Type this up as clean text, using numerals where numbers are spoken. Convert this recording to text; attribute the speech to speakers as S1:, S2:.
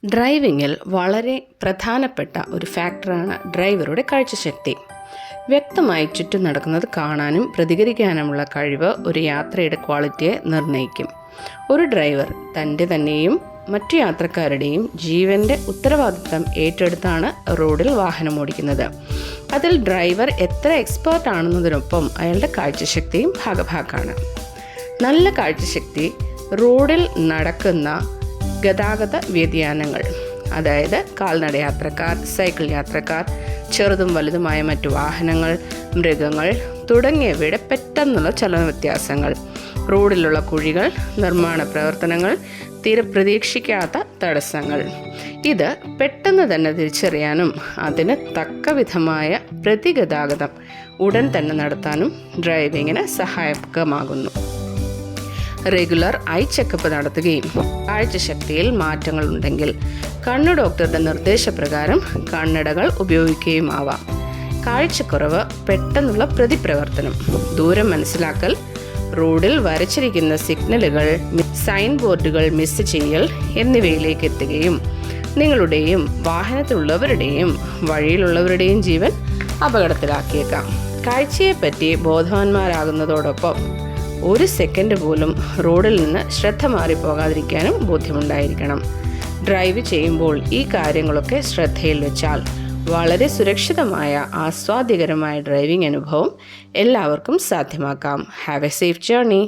S1: ഡ്രൈവിങ്ങിൽ വളരെ പ്രധാനപ്പെട്ട ഒരു ഫാക്ടറാണ് ഡ്രൈവറുടെ കാഴ്ചശക്തി. വ്യക്തമായി ചുറ്റും നടക്കുന്നത് കാണാനും പ്രതികരിക്കാനുമുള്ള കഴിവ് ഒരു യാത്രയുടെ ക്വാളിറ്റിയെ നിർണ്ണയിക്കും. ഒരു ഡ്രൈവർ തന്നെയും മറ്റു യാത്രക്കാരുടെയും ജീവൻ്റെ ഉത്തരവാദിത്തം ഏറ്റെടുത്താണ് റോഡിൽ വാഹനമോടിക്കുന്നത്. അതിൽ ഡ്രൈവർ എത്ര എക്സ്പേർട്ട് ആണെന്നതിനൊപ്പം അയാളുടെ കാഴ്ചശക്തിയും ഭാഗഭാക്കാണ്. നല്ല കാഴ്ചശക്തി റോഡിൽ നടക്കുന്ന ഗതാഗത വ്യതിയാനങ്ങൾ, അതായത് കാൽനട യാത്രക്കാർ, സൈക്കിൾ യാത്രക്കാർ, ചെറുതും വലുതുമായ മറ്റു വാഹനങ്ങൾ, മൃഗങ്ങൾ തുടങ്ങിയവയുടെ പെട്ടെന്നുള്ള ചലന വ്യത്യാസങ്ങൾ, റോഡിലുള്ള കുഴികൾ, നിർമ്മാണ പ്രവർത്തനങ്ങൾ, തീരെ പ്രതീക്ഷിക്കാത്ത തടസ്സങ്ങൾ, ഇത് പെട്ടെന്ന് തന്നെ തിരിച്ചറിയാനും അതിന് തക്കവിധമായ പ്രതിഗതാഗതം ഉടൻ തന്നെ നടത്താനും ഡ്രൈവിങ്ങിന് സഹായകമാകുന്നു. റെഗുലർ ഐ ചെക്കപ്പ് നടത്തുകയും കാഴ്ചശക്തിയിൽ മാറ്റങ്ങളുണ്ടെങ്കിൽ കണ്ണു ഡോക്ടറുടെ നിർദ്ദേശപ്രകാരം കണ്ണടകൾ ഉപയോഗിക്കുകയുമാവാം. കാഴ്ചക്കുറവ്, പെട്ടെന്നുള്ള പ്രതിപ്രവർത്തനം, ദൂരം മനസ്സിലാക്കൽ, റോഡിൽ വരച്ചിരിക്കുന്ന സിഗ്നലുകൾ, സൈൻ ബോർഡുകൾ മിസ് ചെയ്യൽ എന്നിവയിലേക്ക് എത്തുകയും നിങ്ങളുടെയും വാഹനത്തിലുള്ളവരുടെയും വഴിയിലുള്ളവരുടെയും ജീവൻ അപകടത്തിലാക്കിയേക്കാം. കാഴ്ചയെപ്പറ്റി ബോധവാന്മാരാകുന്നതോടൊപ്പം ഒരു സെക്കൻഡ് പോലും റോഡിൽ നിന്ന് ശ്രദ്ധ മാറിപ്പോകാതിരിക്കാനും ബോധ്യമുണ്ടായിരിക്കണം. ഡ്രൈവ് ചെയ്യുമ്പോൾ ഈ കാര്യങ്ങളൊക്കെ ശ്രദ്ധയിൽ വെച്ചാൽ വളരെ സുരക്ഷിതമായ ആസ്വാദ്യകരമായ ഡ്രൈവിംഗ് അനുഭവം എല്ലാവർക്കും സാധ്യമാക്കാം. Have a safe journey.